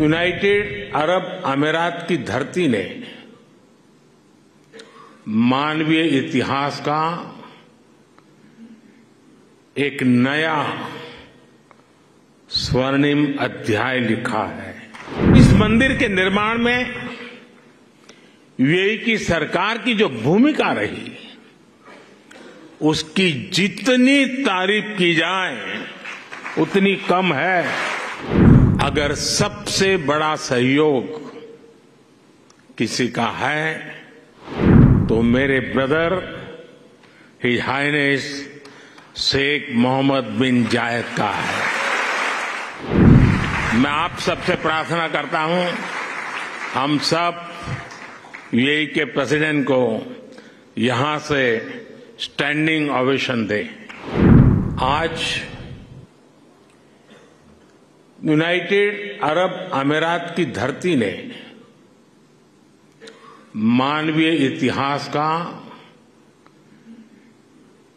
United Arab अमीरात की धरती ने मानवीय इतिहास का एक नया स्वर्णिम अध्याय लिखा है। इस मंदिर के निर्माण में यूएई की सरकार की जो भूमिका रही, उसकी जितनी तारीफ की जाए उतनी कम है। अगर सबसे बड़ा सहयोग किसी का है तो मेरे brother His highness Sheikh Mohammed bin Zayed का है। मैं आप सबसे प्रार्थना करता हूं, हम सब यूएई के प्रेसिडेंट को यहां से स्टैंडिंग ओवेशन दें। आज यूनाइटेड अरब अमीरात की धरती ने मानवीय इतिहास का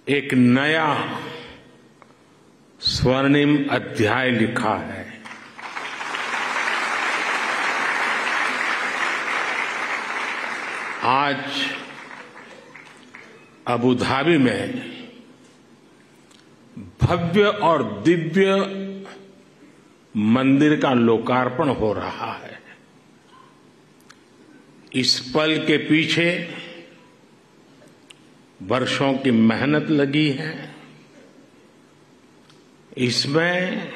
एक नया स्वर्णिम अध्याय लिखा है। आज अबू धाबी में भव्य और दिव्य मंदिर का लोकार्पण हो रहा है। इस पल के पीछे वर्षों की मेहनत लगी है। इसमें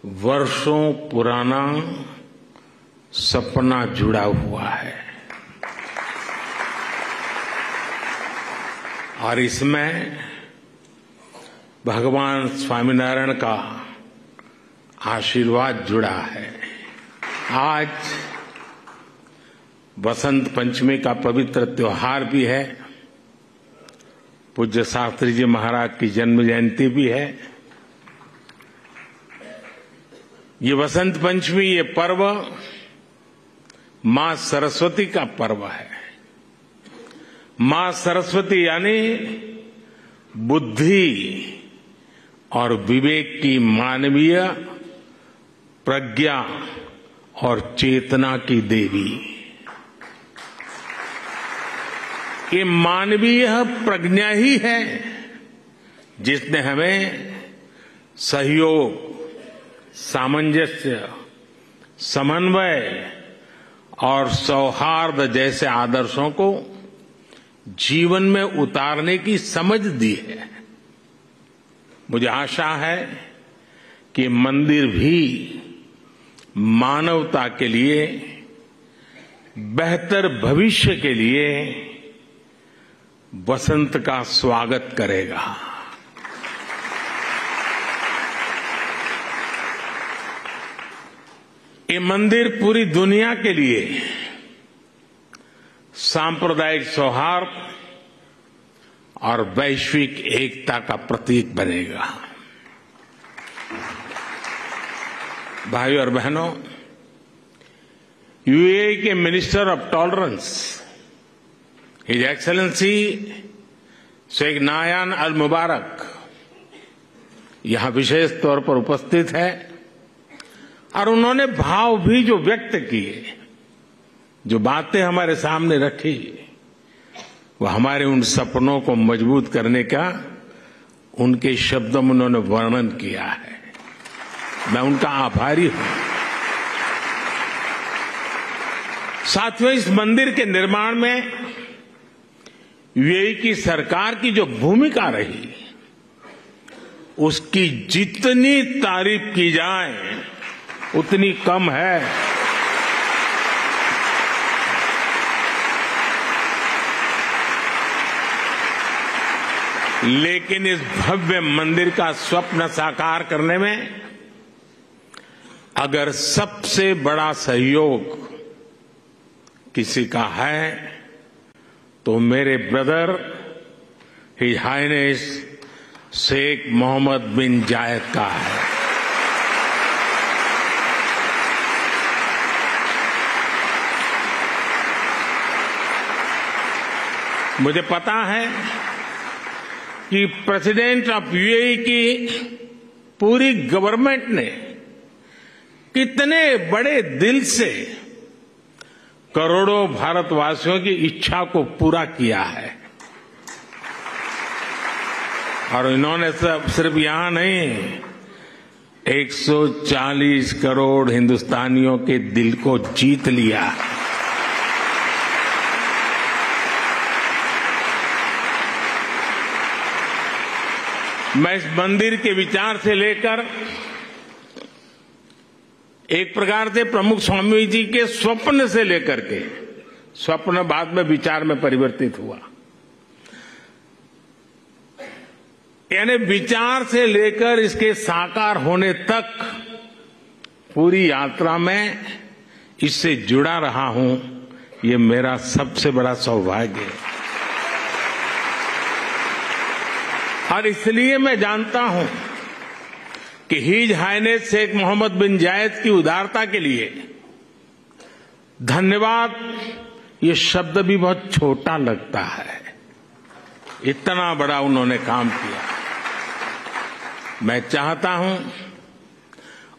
वर्षों पुराना सपना जुड़ा हुआ है और इसमें भगवान स्वामीनारायण का आशीर्वाद जुड़ा है। आज बसंत पंचमी का पवित्र त्योहार भी है। पूज्य शास्त्री जी महाराज की जन्म जयंती भी है। ये बसंत पंचमी, ये पर्व मां सरस्वती का पर्व है। मां सरस्वती यानी बुद्धि और विवेक की मानवीय प्रज्ञा और चेतना की देवी। ये मानवीय प्रज्ञा ही है जिसने हमें सहयोग, सामंजस्य, समन्वय और सौहार्द जैसे आदर्शों को जीवन में उतारने की समझ दी है। मुझे आशा है कि मंदिर भी मानवता के लिए, बेहतर भविष्य के लिए बसंत का स्वागत करेगा। ये मंदिर पूरी दुनिया के लिए सांप्रदायिक सौहार्द और वैश्विक एकता का प्रतीक बनेगा। भाइयों और बहनों, यूएई के minister of tolerance His Excellency Sheikh Nahyan Al Mubarak यहां विशेष तौर पर उपस्थित है और उन्होंने भाव भी जो व्यक्त किए, जो बातें हमारे सामने रखी, वो हमारे उन सपनों को मजबूत करने का उनके शब्दों में उन्होंने वर्णन किया है। मैं उनका आभारी हूं। साथियों, इस मंदिर के निर्माण में यूएई की सरकार की जो भूमिका रही, उसकी जितनी तारीफ की जाए उतनी कम है। लेकिन इस भव्य मंदिर का स्वप्न साकार करने में अगर सबसे बड़ा सहयोग किसी का है तो मेरे brother His highness Sheikh Mohammed bin Zayed का है। मुझे पता है कि प्रेसिडेंट ऑफ यूएई की पूरी गवर्नमेंट ने कितने बड़े दिल से करोड़ों भारतवासियों की इच्छा को पूरा किया है। और इन्होंने सिर्फ यहां नहीं, 140 करोड़ हिंदुस्तानियों के दिल को जीत लिया है। मैं इस मंदिर के विचार से लेकर एक प्रकार से प्रमुख स्वामी जी के स्वप्न से लेकर के, स्वप्न बाद में विचार में परिवर्तित हुआ, यानी विचार से लेकर इसके साकार होने तक पूरी यात्रा में इससे जुड़ा रहा हूं। ये मेरा सबसे बड़ा सौभाग्य है। और इसलिए मैं जानता हूं कि his highness Sheikh Mohammed bin जायद की उदारता के लिए धन्यवाद ये शब्द भी बहुत छोटा लगता है। इतना बड़ा उन्होंने काम किया। मैं चाहता हूं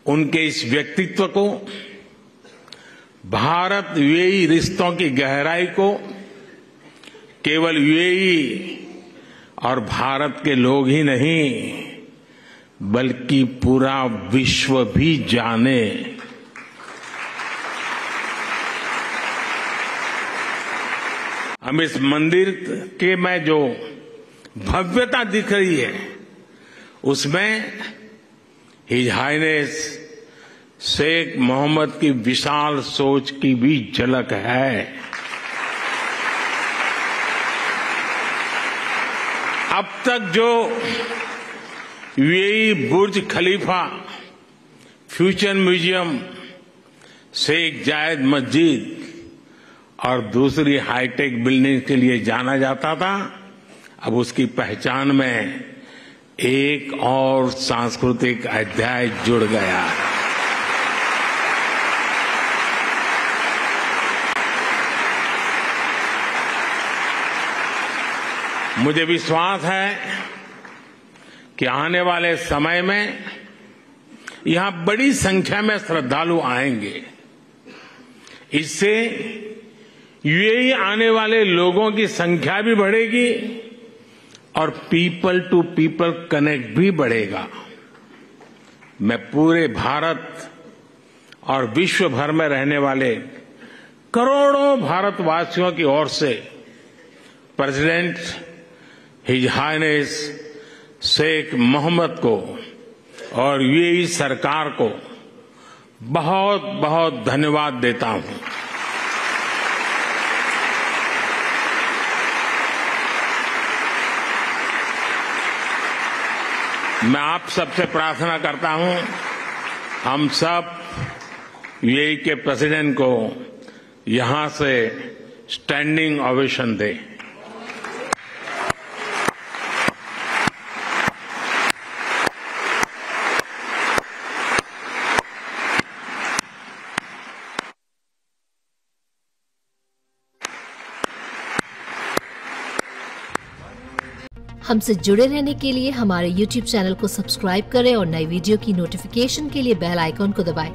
उनके इस व्यक्तित्व को, भारत यूएई रिश्तों की गहराई को केवल यूएई और भारत के लोग ही नहीं बल्कि पूरा विश्व भी जाने। हम इस मंदिर के में जो भव्यता दिख रही है उसमें हिज हाइनेस शेख मोहम्मद की विशाल सोच की भी झलक है। अब तक जो यूएई बुर्ज खलीफा, फ्यूचर म्यूजियम, शेख जायद मस्जिद और दूसरी हाईटेक बिल्डिंग के लिए जाना जाता था, अब उसकी पहचान में एक और सांस्कृतिक अध्याय जुड़ गया है। मुझे विश्वास है कि आने वाले समय में यहां बड़ी संख्या में श्रद्धालु आएंगे। इससे यूएई आने वाले लोगों की संख्या भी बढ़ेगी और पीपल टू पीपल कनेक्ट भी बढ़ेगा। मैं पूरे भारत और विश्व भर में रहने वाले करोड़ों भारतवासियों की ओर से president his highness Sheikh Mohammed को और यूएई सरकार को बहुत बहुत धन्यवाद देता हूं। मैं आप सबसे प्रार्थना करता हूं, हम सब यूएई के प्रेसिडेंट को यहां से स्टैंडिंग ओवेशन दें। हमसे जुड़े रहने के लिए हमारे YouTube चैनल को सब्सक्राइब करें और नई वीडियो की नोटिफिकेशन के लिए बेल आइकॉन को दबाएं।